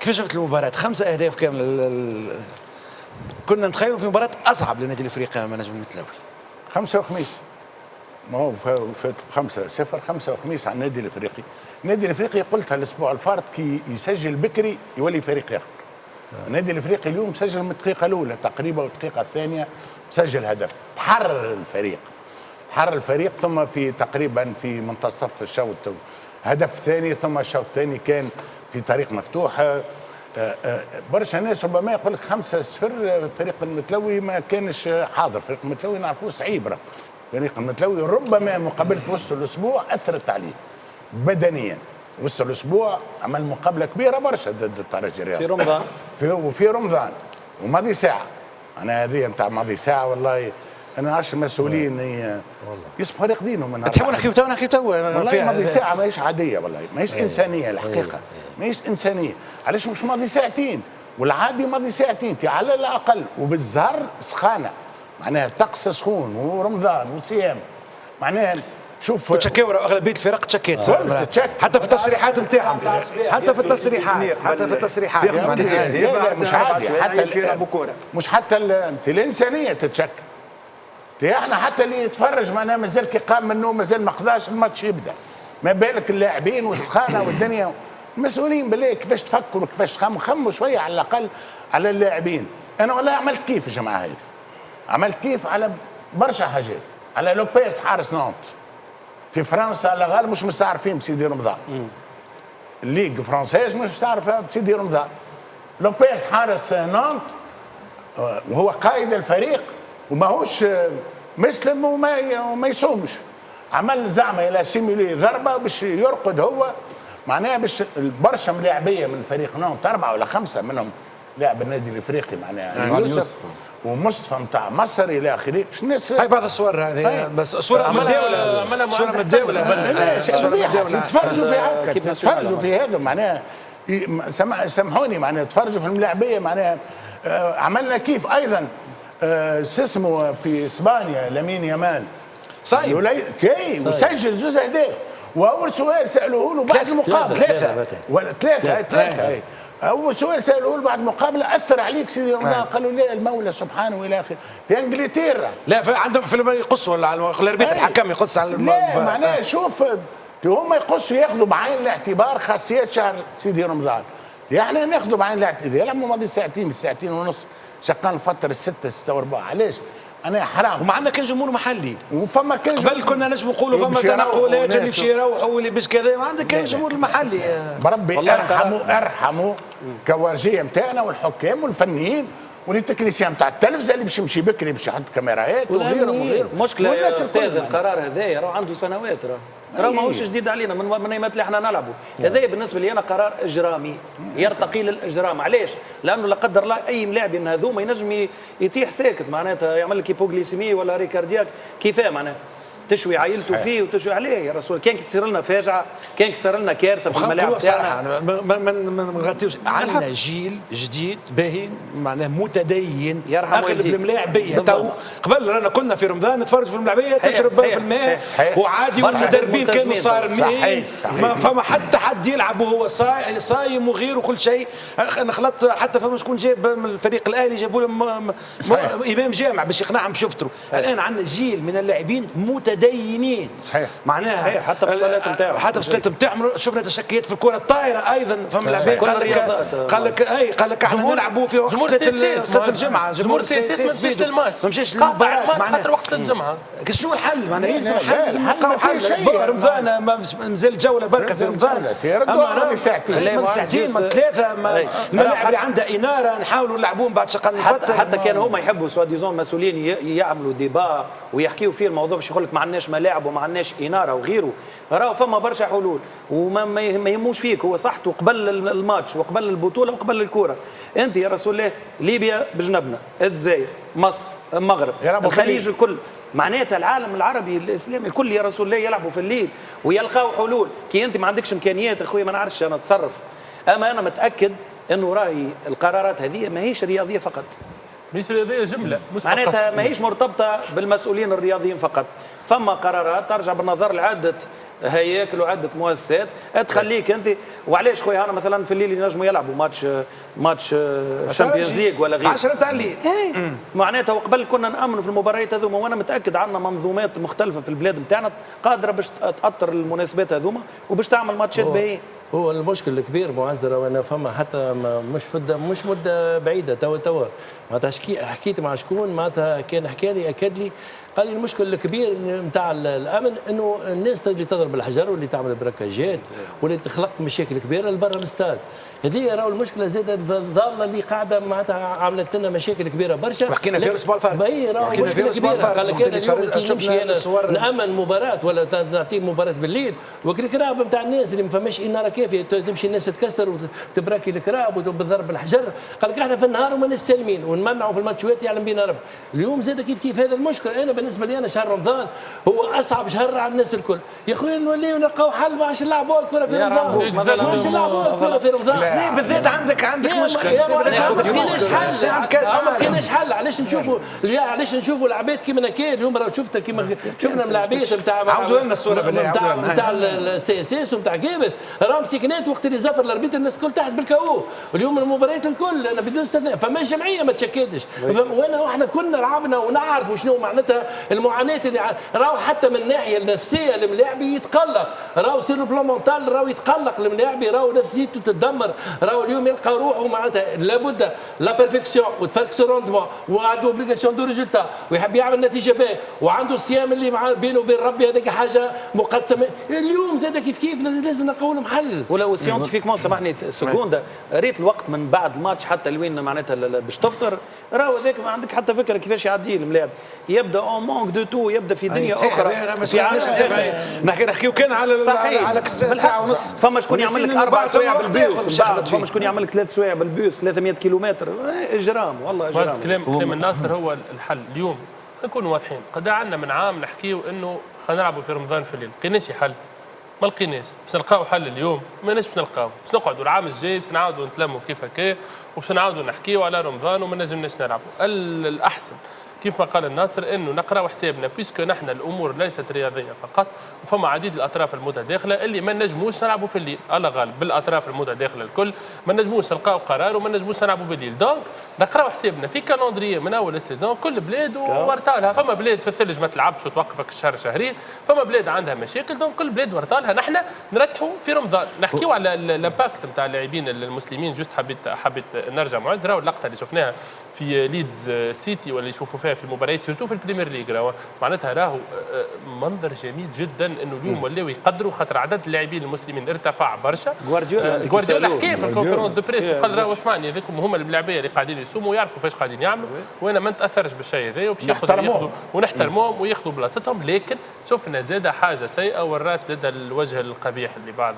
كيفاش شفت المباراة؟ 5 أهداف كامل. كنا نتخيلوا في مباراة أصعب للنادي الأفريقي أمام نجم المتلوي. 5 وخميس، ما هو فات 5-0 5 وخميس على النادي الافريقي. النادي الافريقي قلتها الاسبوع الفارط كي يسجل بكري يولي فريق اخر. النادي الافريقي اليوم سجل من الدقيقه الاولى تقريبا والدقيقه الثانيه سجل هدف، تحرر الفريق ثم في تقريبا في منتصف الشوط هدف ثاني، ثم الشوط الثاني كان في طريق مفتوح. برشا ناس ربما يقول لك 5-0 فريق المتلوي ما كانش حاضر، فريق المتلوي نعرفوه صعيب. فريق المتلوي ربما مقابله وسط الاسبوع اثرت عليه بدنيا. وسط الاسبوع عمل مقابله كبيره برشا ضد الترجي الرياضي في رمضان وفي رمضان وماضي ساعه. انا هذه نتاع ماضي ساعه والله انا نعرفش المسؤولين يصبحوا راقدينهم من تحبوا نحكيو تو والله ماضي ساعه ماهيش عاديه، والله ماهيش انسانيه الحقيقه، ماهيش انسانيه. علاش مش ماضي ساعتين؟ والعادي ماضي ساعتين على الاقل، وبالزهر سخانه معناها الطقس سخون ورمضان وصيام معناها. شوف تشكاو اغلبيه الفرق تشكيت حتى في التصريحات نتاعهم، حتى في التصريحات لا مش عادي، مش حتى الانسانيه تتشك. احنا حتى اللي يتفرج معناها مازال كي قام من النوم مازال ما قضاش الماتش يبدا، ما بالك اللاعبين والسخانه والدنيا. المسؤولين بالله كيفاش تفكروا كيفاش خموا شويه على الاقل على اللاعبين. انا والله عملت كيف يا جماعه هذه، عملت كيف على برشا حاجات، على لوبيز حارس نونت في فرنسا على غالب مش مستعرفين بسيدي رمضان. الليغ فرنسيز مش مستعرفه بسيدي رمضان. لوبيز حارس نونت وهو قائد الفريق وماهوش مسلم وما يصومش، عمل زعمه الى سيمولي ضربه باش يرقد هو معناها باش برشا ملاعبيه من فريق نونت 4 ولا 5 منهم لاعب النادي الافريقي معناها يوسف ومصطفى نتاع مصر الى اخره. الناس هاي بعض الصور هذه بس صوره متداوله، صوره متداوله تفرجوا في هكا، تفرجوا في هذا معناها سامحوني معناها تفرجوا في الملاعبيه معناها. عملنا كيف ايضا اسمه في اسبانيا لامين يامال صحيح وسجل 2 اهداف. واول سؤال سالوه له بعد المقابله ثلاثه اول سؤال سالوه له بعد المقابله اثر عليك سيدي رمضان؟ قالوا لا المولى سبحانه والى اخره. في انجلترا لا عندهم في يقصوا الاربيط الحكم يقص على لا معناها شوف هم يقصوا ياخذوا بعين الاعتبار خاصيات شهر سيدي رمضان. احنا ناخذوا بعين الاعتبار. يلعبوا ماضي ساعتين ونص شقان الفتره 6 و4 علاش؟ انا حرام. ومع عندنا كان جمهور محلي وفما كان قبل كنا نجم نقولوا فما تنقلات اللي يمشي يروحوا واللي باش كذا. ما عندك كان الجمهور المحلي بربي ارحموا كوارجيه نتاعنا والحكام والفنيين والتكنيسيان نتاع التلفزه اللي باش يمشي بكري باش يحط كاميرات وغيرهم. مشكله يا استاذ القرار هذايا راه عنده سنوات راه ماهوش جديد علينا من ايامات اللي احنا نلعبوا. هذايا بالنسبه لي انا قرار اجرامي يرتقي للاجرام. علاش؟ لانه لا قدر الله اي ملاعب من هذوما ينجم يتيح ساكت معناتها يعمل لك هيبوغليسيمي ولا ريكاردياك كيفاه معناها تشوي عائلته فيه وتشوي عليه. يا رسول كان تصير لنا فاجعه، كان تصير لنا كارثه في الملاعب تاعنا. ما نغطيوش. عندنا جيل جديد باهي معناه متدين اغلب الملاعبيه. تو قبل رانا كنا في رمضان نتفرج في الملاعبيه تشرب في الماء وعادي والمدربين كانوا صارمين ما فما حتى حد يلعب وهو صايم وغيره وكل شيء. انا خلطت حتى فما شكون جاب من الفريق الاهلي جابوا له امام جامع باش يقنعهم باش يفطروا. الان عندنا جيل من اللاعبين متدينين صحيح معناها صحيح. حتى في الصلاه نتاعهم حتى في الصلاه نتاعهم شفنا تشكيات في الكره الطايره ايضا. فما لاعبين قال لك احنا نلعبوا في وقت صلاه الجمعه. جمهور سياسي ما مشيش للماتش، ما مشيش للمباراه خاطر وقت صلاه الجمعه. شنو الحل؟ معناها لازم حل، لازم نلقاو حل. رمضان مازال جوله بركه في رمضان. اما ساعتين ما 3 الملاعب اللي عندها اناره نحاولوا نلعبوهم بعد شقان الفتره. حتى كان هما يحبوا سوا ديزون مسؤولين يعملوا ديبا ويحكيوا فيه الموضوع باش يقول لك ما عندناش ملاعب وما عندناش اناره وغيره. راهو فما برشا حلول وما يهموش فيك. هو صحته قبل الماتش وقبل البطوله وقبل الكوره. انت يا رسول الله ليبيا بجنبنا، الجزائر، مصر، المغرب، الخليج الكل معناتها العالم العربي الاسلامي الكل يا رسول الله يلعبوا في الليل ويلقاو حلول. كي انت ما عندكش امكانيات اخويا ما نعرفش انا اتصرف. اما انا متاكد انه راهي القرارات هذه ماهيش رياضيه فقط، مش رياضيه جمله معناتها ماهيش مرتبطه بالمسؤولين الرياضيين فقط. فما قرارات ترجع بالنظر لعده هياكل وعده مؤسسات تخليك انت. وعلاش خويا انا مثلا في الليل ينجموا يلعبوا ماتش شامبيونز ليج ولا غيره 10 تاع الليل. معناتها وقبل كنا نامنوا في المباريات هذوما، وانا متاكد عندنا منظومات مختلفه في البلاد نتاعنا قادره باش تاثر المناسبات هذوما وباش تعمل ماتشات باهيين. هو المشكل الكبير معزرة، وانا فما حتى مش مده بعيده توا معناتها حكيت مع شكون معناتها كان حكى لي اكد لي قال لي المشكل الكبير نتاع الامن انه الناس اللي تضرب الحجر واللي تعمل بركاجات واللي تخلق مشاكل كبيره لبرا الاستاد. هذه راهو المشكله زاده الضاله اللي قاعده معناتها عملت لنا مشاكل كبيره برشا. وحكينا في الاسبوع الفارط. اي راهو مشكله كبيره. قال لك انا اليوم كي نمشي انا نامن مباراه ولا نعطي مباراه بالليل والكراب نتاع الناس اللي ما فماش اناره كافيه تمشي الناس تكسر وتبراكي الكراب وبالضرب الحجر. قال لك احنا في النهار وما سالمين ونمنعوا في الماتشات يعلم بينا رب. اليوم زاد كيف هذا المشكل. انا بالنسبه لي انا شهر رمضان هو اصعب شهر على الناس الكل. يا خويا نوليو نلقاو حل باش نلعبوا الكره في رمضان. باش نلعبوا الكره في رمضان. بالذات عندك مشكل. ما كاينش حل. علاش نشوفوا العباد كيما كان اليوم راه شفت كيما شفنا العباد نتاع عاودوا لنا الصوره بالله نتاع السي اس اس ونتاع كابس راهم سكنات وقت اللي زفر الاربيتر الناس الكل تحت بالكاو. اليوم المباريات الكل انا بدون استثناء فما جمعيه ما تشكدش. واحنا كنا لعبنا ونعرفوا شنو معناتها المعاناه اللي راهو حتى من الناحيه النفسيه الملاعبي يتقلق. راهو سير البلان مونتال راهو يتقلق الملاعبي راهو نفسيته تتدمر. راهو اليوم يلقى روحه معناتها لابد لا بيرفكسيون وتفركس روندمون وعنده اوبليغاسيون دو ريزولتا ويحب يعمل نتيجه باهيه وعنده الصيام اللي مع بينه وبين ربي هذاك حاجه مقدسه. اليوم زاد كيف لازم نلقاو لهم حل. ولو سيونتيفيكمون سامحني سكوندا ريت الوقت من بعد الماتش حتى لوين معناتها باش تفطر راهو هذاك ما عندك حتى فكره كيفاش يعدي الملاعب. يبدا اون مونك دو تو يبدا في دنيا اخرى. نحكيو كان على ساعه ونص. فما شكون يعمل لك 4 سوايع بالبيوس فما شكون يعمل لك 3 سوايع بالبيوس 300 كيلومتر. اجرام والله اجرام. بس كلام الناصر هو الحل. اليوم نكونوا واضحين قد عندنا من عام نحكيو انه خلينا نلعبوا في رمضان في الليل لقيناش حل. ما لقيناش باش نلقاو حل اليوم ماناش باش نلقاو. باش نقعدوا العام الجاي باش نعاودوا نتلموا كيف هكا وباش نعاودوا نحكيو على رمضان وما نجمناش نلعبوا. الاحسن كيف ما قال الناصر انه نقراو حسابنا بيسكو نحن الامور ليست رياضيه فقط وفما عديد الاطراف المتداخله اللي ما نجموش نلعبوا في الليل. الله غالب بالاطراف المتداخله الكل ما نجموش نلقاو قرار وما نجموش نلعبوا بالليل. دونك نقراو حسابنا في كالندريه من اول السيزون كل بلاد ورطالها. فما بلاد في الثلج ما تلعبش وتوقفك الشهر شهرين. فما بلاد عندها مشاكل. دونك كل بلاد ورطالها. نحن نرتحوا في رمضان نحكيو على الامباكت نتاع اللاعبين المسلمين. جوست حبيت نرجع معز راهو اللقطه اللي شفناها في ليدز سيتي واللي يشوفوا فيها في المباريات سورتو في البريمير ليج راهو معناتها راهو منظر جميل جدا انه اليوم ولاو يقدروا خاطر عدد اللاعبين المسلمين ارتفع برشا. جوارديولا حكى في الكونفرنس دو بريس وقال راهو اسمعني هذوكم هما اللاعبيه اللي قاعدين يسوموا ويعرفوا كيفاش قاعدين يعملوا وانا ما نتاثرش بالشيء هذا وباش ياخذوا ونحترموهم وياخذوا بلاصتهم. لكن شفنا زاده حاجه سيئه ورات زاده الوجه القبيح لبعض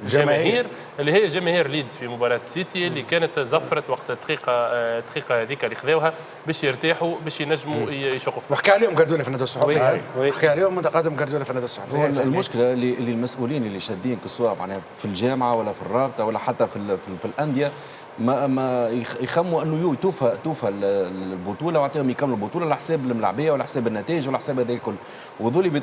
الجماهير اللي هي جماهير ليدز في مباراه سيتي اللي كانت زفرت وقت الدقيقه هذيك اللي خذوها باش يرتاحوا باش ينجموا يشوفوا. وحكى عليهم جارديولا في الندوه الصحفيه. حكى عليهم متقدم جارديولا في الندوه الصحفيه. المشكله اللي المسؤولين اللي شادين كسوا معناها في الجامعه ولا في الرابطه ولا حتى في الانديه ما يخموا انه توفى البطوله وعطيهم يكملوا البطوله على حساب الملاعبيه ولا حساب النتائج ولا حساب هذا الكل. وذولي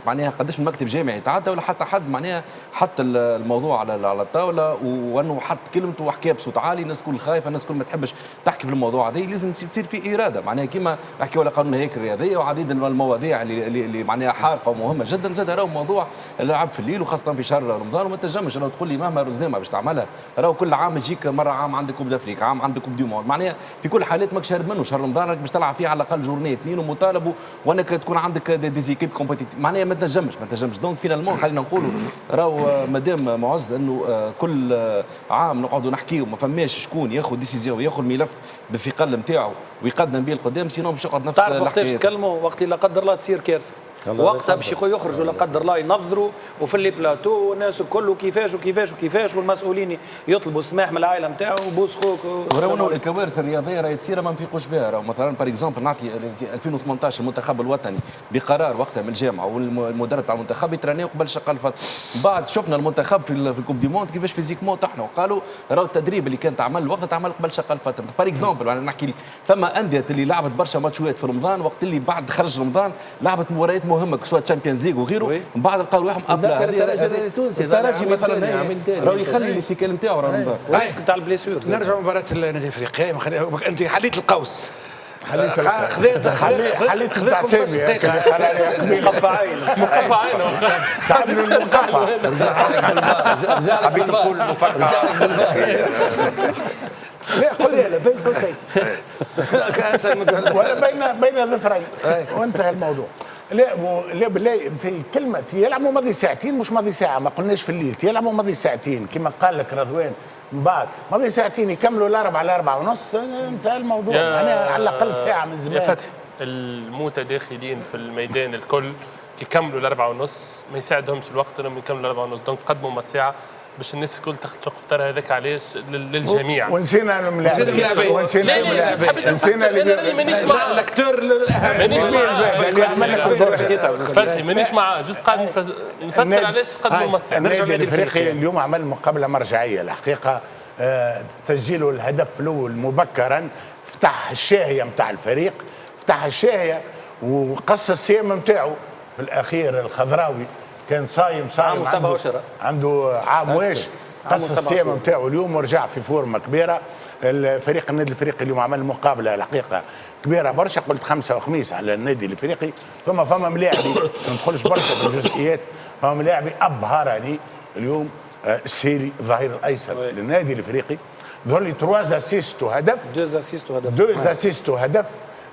معناها قداش من مكتب جامعي يتعدى ولا حتى حد معناها حط الموضوع على الطاوله وانه حط كلمته وحكى بصوت عالي. الناس كل خايفه الناس كل ما تحبش تحكي في الموضوع هذا. لازم تصير في اراده معناها كيما نحكيو على قانون الهيكل الرياضيه وعديد المواضيع اللي معناها حارقه ومهمه جدا. زاد راهو موضوع اللعب في الليل وخاصه في شهر رمضان وما تنجمش لو تقول لي مهما رزنامه باش تعملها. راهو كل عام تجيك مره عام عندك كوب دافريك عام عندك كوب دي موند معناها في كل الحالات ماكش هارب منه. شهر رمضان راك باش تلعب فيه على الاقل جورنيه اثنين ومطالب وانك تكون عندك ديزيكيب كومبيتيتيف معناها ما تنجمش. دونك فينالمون خلينا نقولوا راهو مادام معز انه كل عام نقعدوا نحكيو ما فماش شكون ياخذ ديسيزيون وياخذ الملف بالثقل نتاعو ويقدم به القدام سينو باش يقعد نفس الحكايه. تعرف وقتاش تكلموا وقت لا قدر الله تصير كارثه وقتها باش يخرجوا لا قدر الله ينظروا وفي اللي بلاتو والناس الكل وكيفاش والمسؤولين يطلبوا السماح من العائله نتاعو وبوس خوك. وراه الكوارث الرياضيه راهي تصير ما نفيقوش بها. راهو مثلا بار اكزومبل نعطي 2018 المنتخب الوطني بقرار وقتها من الجامعه والمدرب تاع المنتخب يترانيو قبل شقه الفتره. بعد شفنا المنتخب في الكوب دي موند كيفاش فيزيكمون طحنوا وقالوا راهو التدريب اللي كان تعمل وقتها تعمل قبل شقه الفتره. بار اكزومبل انا نحكي ثم انديه اللي لعبت برشا ماتشات في رمضان وقت اللي بعد خرج رمضان لعبت مباريات مهمه سواء تشامبيونز ليج وغيره من بعد لقاو روحهم ابلا الترجي مثلا راهو يخلي السيكل نتاعو راه الريسك نتاع البليسيور. نرجع مباراة النادي الافريقي. انت حليت القوس. خذيت بتاع 5 دقائق. مقفى عينه تعملوا المقفى. حبيت نقول مفرقه. لا قل بين قوسين ولا بين ظفرين وانتهى الموضوع. لا بالله في كلمه يلعبوا ماضي ساعتين مش ماضي ساعه، ما قلناش في الليل يلعبوا ماضي ساعتين كما قال لك رضوان من بعد ماضي ساعتين يكملوا الاربعه على 4 ونص انتهى الموضوع. انا على الاقل ساعه من زمان. يا فتحي المتداخلين في الميدان الكل يكملوا الأربعة ونص ما يساعدهمش الوقت انهم يكملوا الأربعة ونص، دونك قدموا ما ساعه باش الناس الكل تاخذ فطر هذاك علاش للجميع. ونسينا الملاعبين ونسينا الملاعبين مانيش مع الاكتور الاهم مانيش معاه مانيش معاه جوست قاعد نفسر علاش قدموا ما ساعه. النادي الافريقي اليوم عمل مقابله مرجعيه الحقيقه. تسجيله الهدف الاول مبكرا فتح الشاهيه نتاع الفريق، فتح اشياء وقص الصيام نتاعو في الاخير. الخضراوي كان صايم عنده عام واش قص الصيام نتاعو اليوم ورجع في فورمه كبيره. الفريق النادي الافريقي اليوم عمل مقابله الحقيقه كبيره برشا، قلت خمسه وخميس على النادي الافريقي. فما ملاعبي ما ندخلش برشا في الجزئيات، فما ملاعبي ابهرني اليوم. السيري الظهير الايسر للنادي الافريقي ظل لي 3 اسيست وهدف، 2 اسيست وهدف.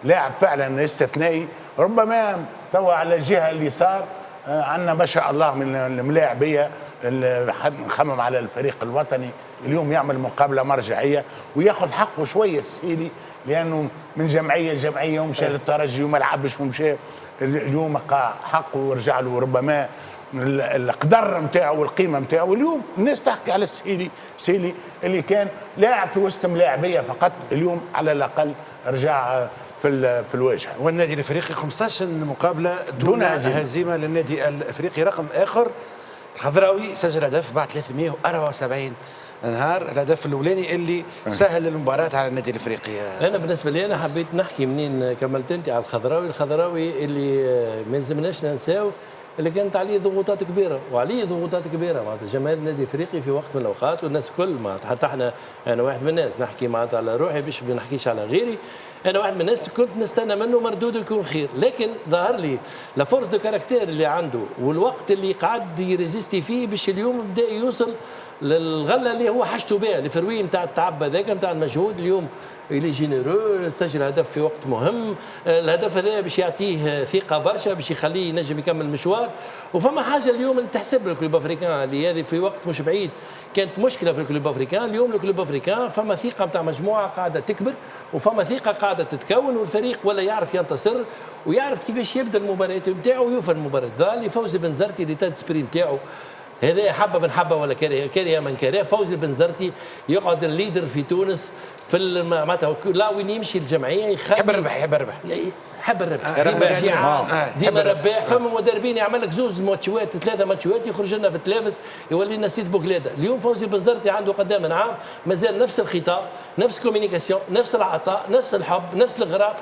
لاعب فعلا استثنائي. ربما توا على الجهه اليسار عندنا ما شاء الله من الملاعبيه اللي نخمم على الفريق الوطني اليوم يعمل مقابله مرجعيه وياخذ حقه شويه السيري، لانه من جمعيه لجمعيه ومشى للترجي وما لعبش ومشى اليوم لقى حقه ورجع له ربما القدر نتاعو والقيمه نتاعو. اليوم الناس تحكي على السيلي اللي كان لاعب في وسط ملاعبيه فقط، اليوم على الاقل رجع في الواجهه. والنادي الافريقي 15 مقابله دون هزيمه للنادي الافريقي. رقم اخر الخضراوي سجل هدف بعد 374 نهار، الهدف الاولاني اللي سهل المباراه على النادي الافريقي. انا بالنسبه لي انا حبيت نحكي منين كملت انت على الخضراوي اللي ما يلزمناش ننساو اللي كانت عليه ضغوطات كبيره وعليه ضغوطات كبيره معناتها جماهير النادي الافريقي في وقت من الاوقات والناس الكل معناتها حتى احنا انا واحد من الناس نحكي معناتها على روحي باش ما نحكيش على غيري. انا واحد من الناس كنت نستنى منه مردود يكون خير، لكن ظهر لي لا فورس دو كاركتير اللي عنده والوقت اللي قعد يريزيستي فيه باش اليوم بدا يوصل للغله اللي هو حاجته بها الفروي نتاع التعب هذاك نتاع المجهود. اليوم اللي جينيرو سجل هدف في وقت مهم، الهدف هذا باش يعطيه ثقه برشا باش يخليه ينجم يكمل المشوار. وفما حاجه اليوم اللي تحسب للكلوب افريكان اللي هذه في وقت مش بعيد كانت مشكله في الكلوب افريكان. اليوم الكلوب افريكان فما ثقه نتاع مجموعه قاعده تكبر وفما ثقه قاعده تتكون والفريق ولا يعرف ينتصر ويعرف كيفاش يبدا المباريات نتاعو ويوفى المباراه. ذا فوزي بنزرتي اللي تاد سبرين نتاعو هذا حبه من حبه ولا كره من كره. فوزي بنزرتي يقعد الليدر في تونس في معناتها لا وين يمشي الجمعيه يحب الربح ديما جيعان ديما رباح. فما مدربين يعمل لك 2 ماتشات 3 ماتشات يخرج لنا في التلفز يولي لنا سيد بوكلاده. اليوم فوزي بنزرتي عنده قدام من عام مازال نفس الخطاب نفس الكوميونيكاسيون نفس العطاء نفس الحب نفس الغرام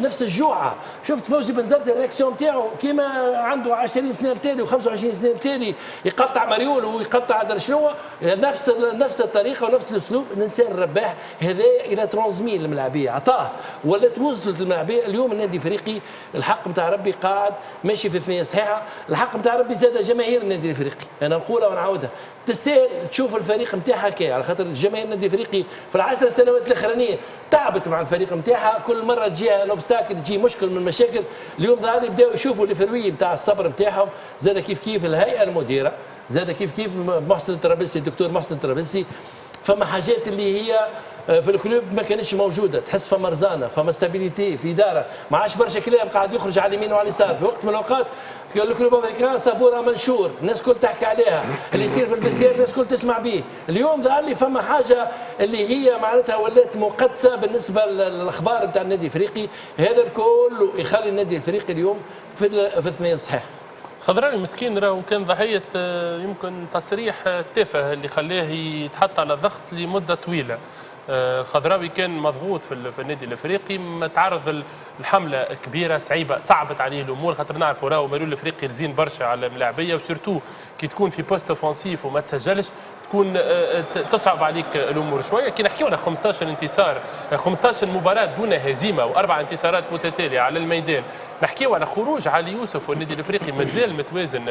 نفس الجوعه. شفت فوزي بنزرتي الرياكسيون نتاعو كيما عنده 20 سنه التالي و25 سنه التالي يقطع مريول ويقطع درا شنو نفس الطريقه ونفس الاسلوب. الانسان الرباح هذا الى ترانزمي الملاعبيه عطاه ولا وصلت الملاعبيه. اليوم النادي الافريقي الحق نتاع ربي قاعد ماشي في ثنيه صحيحه. الحق نتاع ربي زاد جماهير النادي الافريقي انا نقولها ونعاودها تستاهل تشوف الفريق نتاعها كي على خاطر جماهير النادي الافريقي في ال10 سنوات الاخرانيه تعبت مع الفريق نتاعها كل مره تجيها لوبستاكل تجي مشكل من المشاكل. اليوم ظهر يبداو يشوفوا الفروي نتاع الصبر نتاعهم زاد كيف الهيئه المديره زاد كيف محسن الترابلسي الدكتور محسن الترابلسي. فما حاجات اللي هي في الكلوب ما كانتش موجوده تحس فما رزانه فما ستابيليتي في اداره ما عادش برشا كلام قاعد يخرج على اليمين وعلى اليسار. في وقت من الاوقات الكلوب الافريكان صابوره منشور الناس كل تحكي عليها اللي يصير في الفستير الناس كل تسمع به. اليوم ظهر لي فما حاجه اللي هي معناتها ولات مقدسه بالنسبه للاخبار نتاع النادي الافريقي. هذا الكل يخلي النادي الافريقي اليوم في الثنيه الصحيحه. خضراوي مسكين راهو كان ضحيه يمكن تصريح تافه اللي خلاه يتحط على ضغط لمده طويله. الخضراوي كان مضغوط في النادي الافريقي، تعرض الحمله كبيره صعيبه صعبت عليه الامور، خاطر نعرفوا راهو مريول الافريقي رزين برشا على الملاعبيه، وسورتو كي تكون في بوست اوفنسيف وما تسجلش تكون تصعب عليك الامور شويه. كي نحكيو على 15 انتصار 15 مباراه دون هزيمه واربع انتصارات متتاليه على الميدان، نحكيو على خروج علي يوسف والنادي الافريقي مازال متوازن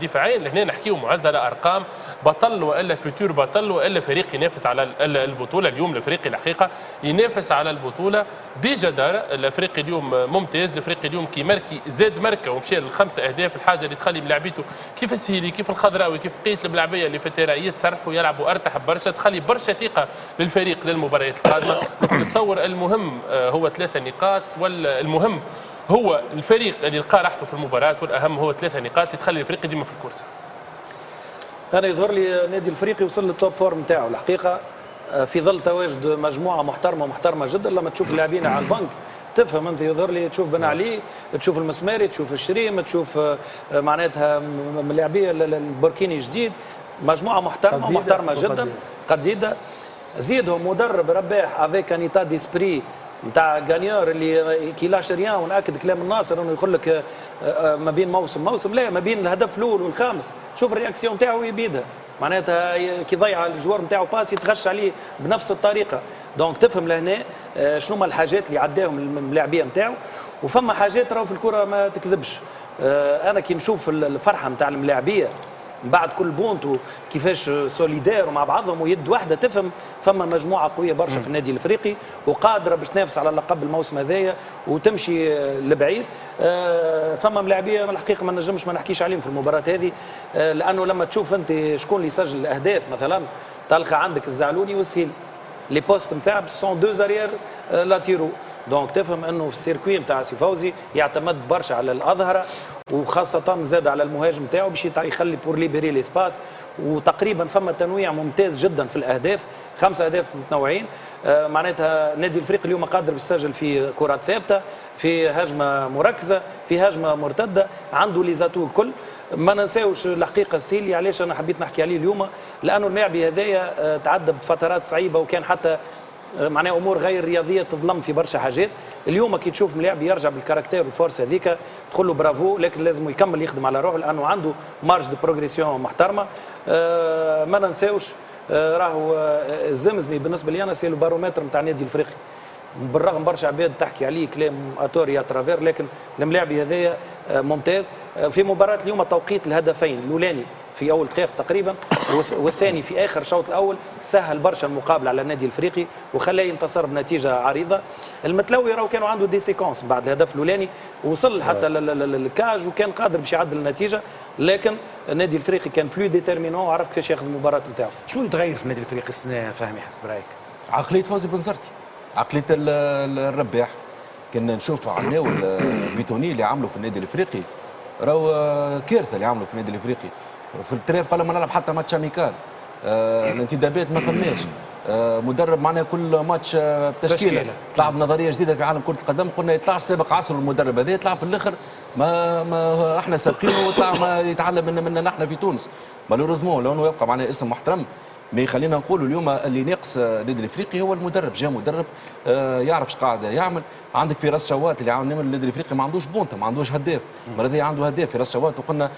دفاعيا. لهنا نحكيو معز على ارقام بطل والا فيتور بطل والا فريق ينافس على البطوله. اليوم الافريقي الحقيقه ينافس على البطوله بجداره. الافريقي اليوم ممتاز، الافريقي اليوم كي ماركي زاد ماركه ومشى ل5 اهداف، الحاجه اللي تخلي ملاعبيته كيف السهيلي كيف الخضراوي كيف بقيه الملاعبيه اللي في التيران يتسرحوا يلعبوا ارتاح برشا، تخلي برشا ثقه للفريق للمباريات القادمه. نتصور المهم هو 3 نقاط، ولا المهم هو الفريق اللي لقى راحته في المباراه، والاهم هو 3 نقاط اللي تخلي الفريق ديما في الكورس. انا يظهر لي النادي الافريقي وصل للتوب فورم نتاعو الحقيقه، في ظل تواجد مجموعه محترمه جدا. لما تشوف اللاعبين على البنك تفهم انت، يظهر لي تشوف بن علي، تشوف المسماري، تشوف الشريم، تشوف معناتها اللاعبيه البوركيني جديد، مجموعه محترمه جدا قديده. زيدهم مدرب رباح افيك ان ايتا ديسبري نتاع غانيور اللي كي لاش ريان، وناكد كلام الناصر انه يقول لك ما بين موسم لا، ما بين الهدف الاول والخامس شوف الرياكسيون نتاعو يبيدها، معناتها كي ضيع الجوار نتاعو باس يتغش عليه بنفس الطريقه. دونك تفهم لهنا شنو هما الحاجات اللي عداهم اللاعبيه نتاعو، وفما حاجات راهو في الكره ما تكذبش. انا كي نشوف الفرحه نتاع الملاعبيه بعد كل بونت وكيفاش سوليدار ومع بعضهم ويد واحده، تفهم فما مجموعه قويه برشا في النادي الافريقي وقادره باش تنافس على اللقب الموسم هذايا وتمشي لبعيد. فما ملاعبيه الحقيقه ما نجمش ما نحكيش عليهم في المباراه هذه، لانه لما تشوف انت شكون اللي يسجل الاهداف مثلا تلقى عندك الزعلوني والسهيل، لي بوست نتاع سون دو زاريير لاتيرو. دونك تفهم انه في السيركوي نتاع سي فوزي يعتمد برشا على الاظهره، وخاصه زاد على المهاجم نتاعو باش يخلي بور ليبري ليسباس. وتقريبا فما تنويع ممتاز جدا في الاهداف، 5 اهداف متنوعين. معناتها النادي الافريقي اليوم قادر يسجل في كرات ثابته، في هجمه مركزه، في هجمه مرتده، عنده لي زاتو الكل. ما ننساوش الحقيقه السيلي، علاش انا حبيت نحكي عليه اليوم، لانه اللاعبي هذايا تعدى بفترات صعيبه وكان حتى معناها امور غير رياضيه تظلم في برشا حاجات. اليوم كي تشوف ملاعب يرجع بالكاركتير والفورس هذيك تقول له برافو، لكن لازم يكمل يخدم على روحه لانه عنده مارج دو بروغريسيون محترمه. ما ننساوش راهو الزمزمي بالنسبه لي انا سي البارومتر نتاع النادي الافريقي، بالرغم برشا عباد تحكي عليه كلام اتوري ترافير، لكن الملاعبي هذايا ممتاز. في مباراه اليوم توقيت الهدفين الاولاني في اول دقيقه تقريبا والثاني في اخر الشوط الاول سهل برشا المقابله على النادي الافريقي وخلاه ينتصر بنتيجه عريضه. المتلوي راهو كانوا عنده دي سيكونس بعد الهدف الاولاني، وصل حتى للكاج وكان قادر باش يعدل النتيجه، لكن النادي الافريقي كان بلو ديتيرمينون وعرف كيفاش ياخذ المباراه نتاعو. شو نتغير في النادي الافريقي السنه فهمي حسب رايك؟ عقليه فوزي بنزرتي، عقليه الرباح. كنا نشوف عناول بيتوني اللي عملوا في النادي الافريقي، راهو كارثه اللي عملوا في النادي الافريقي. في التراف قال ما نلعب حتى ماتش اميكال، الانتدابات ما فماش، مدرب معناها كل ماتش بتشكيله، طلع بنظريه جديده في عالم كره القدم. قلنا يطلع سابق عصر المدرب هذا، يطلع في الاخر ما احنا سابقينه ويطلع ما يتعلم منا نحن في تونس. مالوريزمون لو انه يبقى معناها اسم محترم، ما خلينا نقولوا اليوم اللي ناقص النادي الافريقي هو المدرب. جاء مدرب يعرف ايش قاعد يعمل. عندك في راس شوات اللي عامل النادي الافريقي ما عندوش بونتا، ما عندوش هداف، مرة عنده هداف في راس شوات، وقلنا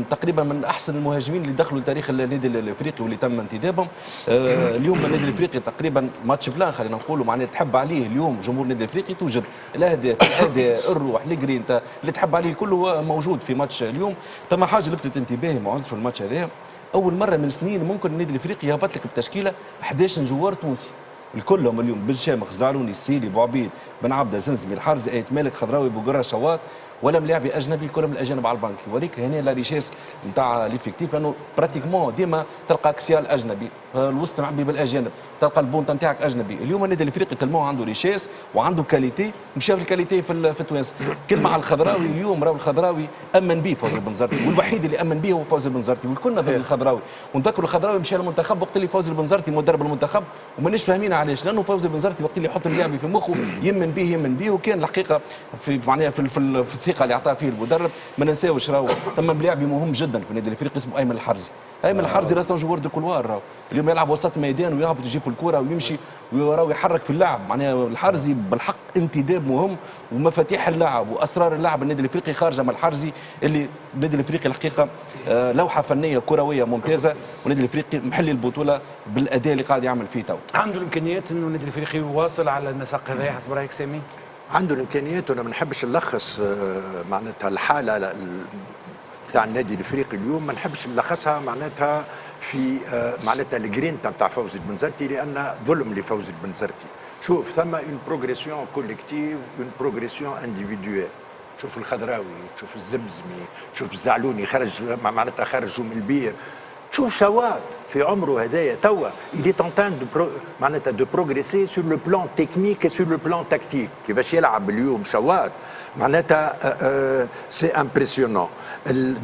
تقريبا من احسن المهاجمين اللي دخلوا لتاريخ النادي الافريقي واللي تم انتدابهم. اليوم النادي الافريقي تقريبا ماتش بلان خلينا نقولوا معناها تحب عليه اليوم جمهور النادي الافريقي، توجد الاهداف الاداء الروح الجرينتا اللي تحب عليه كله موجود في ماتش اليوم. ثم حاجه لفتت انتباهي معز في الماتش هذا، اول مره من سنين ممكن النادي الافريقي يهبط لك بتشكيله 11 جوار تونسي الكلهم اليوم، بن شامخ، زعلوني، السيلي، بوعبيد، بن عبده، زمزمي، الحارز، ايت مالك، خضراوي، بوقره، شوات، ولا ملاعبي اجنبي كلهم الاجانب على البنك. يوريك هنا لا ريشيس نتاع ليفيكتيف، لانه براتيكمون ديما تلقى اكسيال اجنبي، الوسط معبي بالاجانب، تلقى البونتا نتاعك اجنبي. اليوم النادي الافريقي تلموه عنده ريشيس وعنده كاليتي، مشى في الكاليتي في تونس. كلمه على الخضراوي اليوم، راهو الخضراوي امن به فوزي بنزرتي، والوحيد اللي امن به هو فوزي بنزرتي، والكلنا ضد الخضراوي. ونذكروا الخضراوي مشى للمنتخب وقت اللي فوزي بنزرتي مدرب المنتخب، ومانيش فاهمين علاش، لانه فوزي بنزرتي وقت اللي يحط اللاعب في مخه يمن به، وكان الحقيقه في معناها في الثقه اللي اعطاها فيه المدرب. ما ننساوش راهو ثم ملاعبي مهم جدا في النادي الافريقي اسمه ايمن الحرزي. ايمن الحرزي راسه جوار دو كولوار راهو اليوم يلعب وسط ميدان ويهبط يجيب الكره ويمشي وراهو يحرك في اللعب. معناها الحرزي بالحق انتداب مهم ومفاتيح اللعب واسرار اللعب النادي الافريقي خارجه من الحرزي اللي النادي الافريقي الحقيقه لوحه فنيه كرويه ممتازه والنادي الافريقي محلي البطوله بالاداء اللي قاعد يعمل فيه تو. عنده الامكانيات انه النادي الافريقي يواصل على النسق هذا حسب رايك سامي؟ عنده الامكانيات، وانا ما نحبش نلخص معناتها الحاله تاع النادي الافريقي اليوم، ما نحبش نلخصها معناتها في معناتها الجرينتا نتاع فوزي البنزرتي، لان ظلم لفوزي البنزرتي. شوف ثم اون بروغريسيون كوليكتيف اون بروغريسيون انديفيدويل. شوف الخضراوي، شوف الزمزمي، شوف الزعلوني خرج معناتها خرجوا من البير، شوف شوات في عمره هدايا توا il est en train de معناتها دو بروغريسي سور لو بلان تكنيك سور لو بلان تكتيك. كيفاش يلعب اليوم شوات معناتها سي امبرسيونون.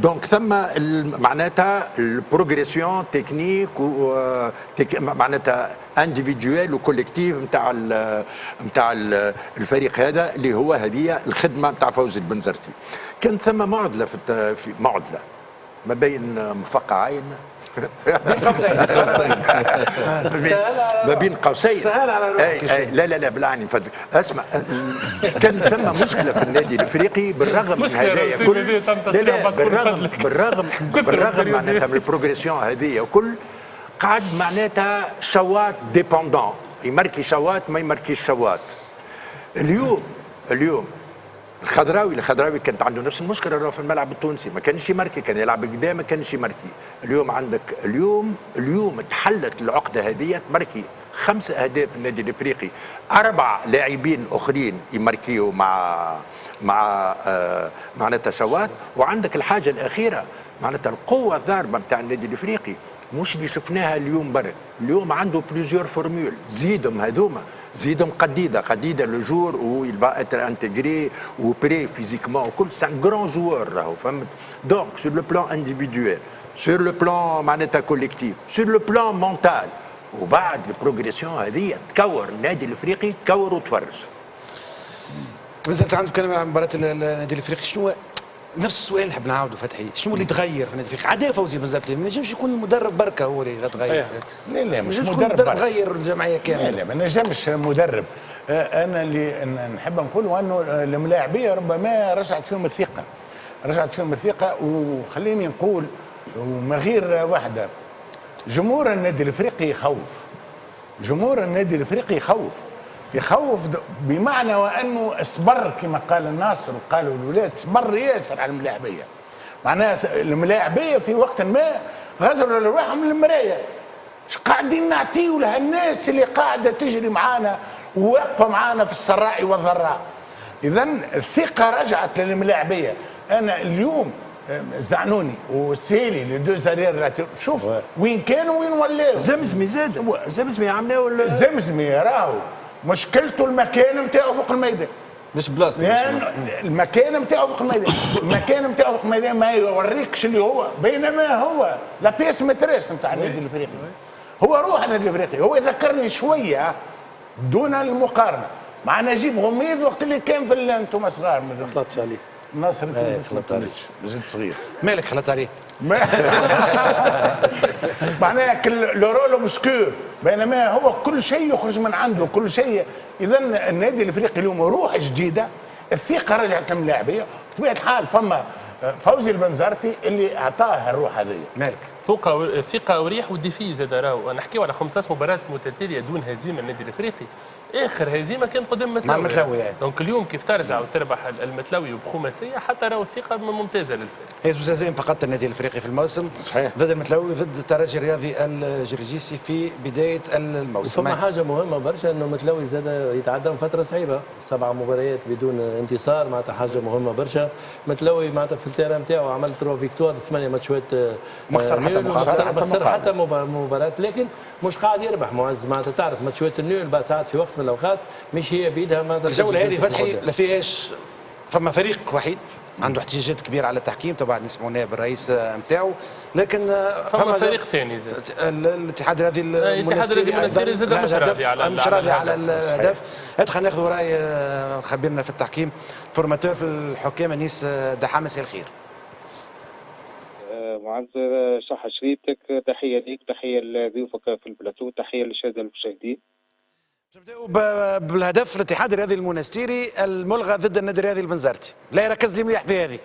دونك ثم معناتها البروغريسيون تكنيك معناتها انديفيدويل وكوليكتيف نتاع الفريق هذا اللي هو هذه الخدمه نتاع فوزي البنزرتي. كان ثم معضله في معضله ما بين مفقعين بين قوسين ما بين قوسين سهل على روحك. لا بالعين فضلك اسمع. كان ثم مشكله في النادي الافريقي بالرغم من هذايا كل بالرغم معناتها من البروغريسيون هذه وكل قعد معناتها شوات ديبوندون، يماركي شوات ما يماركيش شوات. اليوم الخضراوي كانت عنده نفس المشكله راهو في الملعب التونسي، ما كانش يماركي، كان يلعب قدام ما كانش يماركي. اليوم عندك اليوم تحلت العقده هذه، تماركي 5 أهداف النادي الافريقي، 4 لاعبين اخرين يماركيو مع معناتها شوات. وعندك الحاجه الاخيره معناتها القوه الضاربه نتاع النادي الافريقي مش اللي شفناها اليوم برك، اليوم عنده بليزيور فورمول، زيدهم هذوما زيدهم قديده لو جور و il va être intégré ou prêt physiquement وكل c'est un grand joueur راهو فهمت. دونك sur le plan individuel sur le plan معناتها كوليكتيف sur le plan mental وبعد البروغريسيون هذه تكور النادي الافريقي تكور وتفرج. مازلت عنده كلام عن مباراه النادي الافريقي. شنو نفس السؤال نحب نعاودوا فتحي، شنو اللي تغير في النادي الافريقي؟ عدا فوزي بنزرتي ما نجمش يكون المدرب بركه هو اللي غتغير. لا مش مدرب غير الجمعيه كامله. لا ما نجمش مدرب. انا اللي نحب نقوله انه الملاعبيه ربما رجعت فيهم الثقه وخليني نقول وما غير واحده. جمهور النادي الافريقي يخوف بمعنى وانه اصبر كما قال الناصر وقالوا الولاد صبر ياسر على الملاعبيه. معناها الملاعبيه في وقت ما غزروا لروحهم المرايه. قاعدين نعطيوا لها الناس اللي قاعده تجري معانا وواقفه معانا في السراء والضراء. اذا الثقه رجعت للملاعبيه. انا اليوم زعنوني والسيلي لي دو زارير شوف وين كانوا وين ولاو. زمزمي عملناه ولا زمزمي راهو مشكلته المكان نتاعو فوق الميدان مش بلاصتي. يعني المكان نتاعو فوق الميدان، ما يوريكش اللي هو، بينما هو لا بيس متريس نتاع النادي الافريقي، هو روح النادي الافريقي. هو يذكرني شويه دون المقارنه مع نجيب غميض وقت اللي كان في انتم صغار. ما غلطتش عليه ناصر مازلت صغير. مالك خلط عليه؟ معناها لو رولو مسكور، بينما هو كل شيء يخرج من عنده كل شيء. اذا النادي الافريقي اليوم روح جديده، الثقه رجعت للملاعبيه. بطبيعه الحال فما فوزي البنزرتي اللي اعطاه الروح هذه. مالك الثقه وريح والديفي زاد راهو. نحكيو على 15 مباراه متتاليه دون هزيمه النادي الافريقي. اخر هزيمه كانت قدام المتلوي يعني. دونك اليوم كيف ترجع وتربح المتلوي بخماسيه حتى راهو الثقه ممتازه للفريق. هي زوج هزايم فقط النادي الافريقي في الموسم، صحيح، ضد المتلوي وضد الترجي الرياضي الجرجيسي في بدايه الموسم. وفما حاجه مهمه برشا انه المتلوي زاد يتعدى من فتره صعيبه، 7 مباريات بدون انتصار، معناتها حاجه مهمه برشا. المتلوي معناتها في التيران نتاعو عمل 3 فيكتوار 8 ماتشات، ما خسر حتى مباراه، لكن مش قاعد يربح معز. معناتها تعرف ماتشات النيول بعد ساعات في وقت من الاوقات مش هي بيدها. الجوله هذه فتحي لا فيهاش، فما فريق وحيد عنده احتجاجات كبيره على التحكيم، طبعا نسمعوا نائب الرئيس نتاعو، لكن فما فريق ثاني زاد الاتحاد الرياضي المنستيري زاد مش راضي على الهدف. ادخل ناخذ راي خبيرنا في التحكيم فورماتور في الحكام انيس دحام. مساء الخير. معز صح شريتك، تحيه ليك، تحيه لضيوفك في البلاتو، تحيه للساده المشاهدين. نبداو بالهدف الاتحاد الرياضي المنستيري الملغى ضد النادي الرياضي البنزرتي، لا يركز لي مليح في هذه.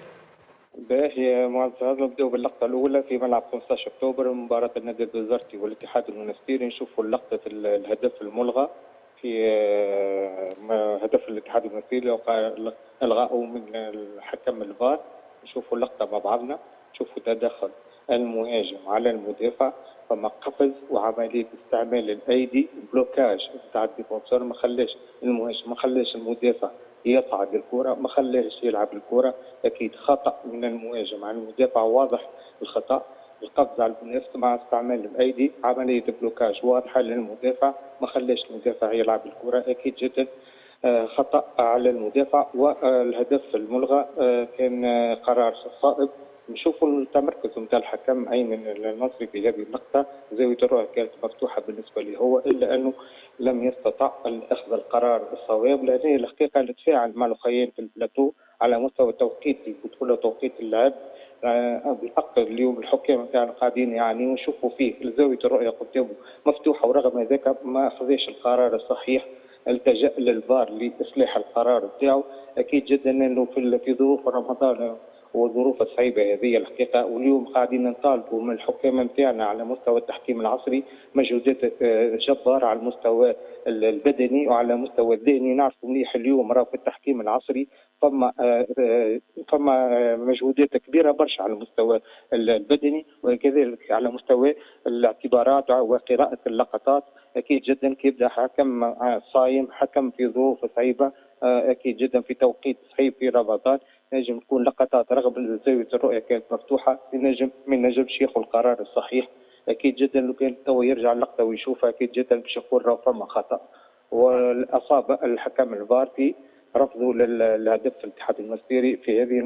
باهي معز، نبداو باللقطه الاولى في ملعب 15 اكتوبر مباراه النادي البنزرتي والاتحاد المنستيري. نشوفوا لقطه الهدف الملغى في هدف الاتحاد المنستيري الغاءه من الحكم الفار. نشوفوا اللقطه مع بعضنا، نشوفوا تدخل المهاجم على المدافع، فما قفز وعمليه استعمال الايدي، بلوكاج نتاع الديفونسور، ما خلاش المهاجم، ما خلاش المدافع يصعد الكره، ما خلاش يلعب الكره. اكيد خطا من المهاجم على المدافع، واضح الخطا، القفز على المنافس مع استعمال الايدي، عمليه بلوكاج واضحه للمدافع، ما خلاش المدافع يلعب الكره. اكيد جدا خطا على المدافع. والهدف الملغى كان قرار صائب. نشوفوا التمركز نتاع الحكم ايمن النصري في هذه اللقطه، زاويه الرؤيه كانت مفتوحه بالنسبه له هو، الا انه لم يستطع اخذ القرار الصواب، لانه الحقيقه نتفاعل مع الاخوين في البلاتو على مستوى توقيت البطوله وتوقيت اللعب. بالحق اليوم الحكام نتاعنا قاعدين يعني ونشوفوا فيه زاويه الرؤيه قدامه مفتوحه، ورغم ذلك ما اخذش القرار الصحيح، التجا للفار لاصلاح القرار نتاعو. اكيد جدا انه في ظروف رمضان والظروف الصعيبه هذه الحقيقه، واليوم قاعدين نطالبوا من الحكام نتاعنا على مستوى التحكيم العصري مجهودات جباره على المستوى البدني وعلى المستوى الذهني. نعرفوا مليح اليوم راه في التحكيم العصري فما مجهودات كبيره برشا على المستوى البدني، وكذلك على مستوى الاعتبارات وقراءه اللقطات. اكيد جدا كي يبدا حكم صايم، حكم في ظروف صعيبه، اكيد جدا في توقيت صعيب في رمضان، نجم تكون لقطات رغم زاويه الرؤيه كانت مفتوحه، ما نجمش ياخذ القرار الصحيح. اكيد جدا لو كان تو يرجع اللقطه ويشوفها اكيد جدا باش يقول راه فما خطا. واصاب الحكم الفار في رفضه للهدف الاتحاد المنستيري في هذه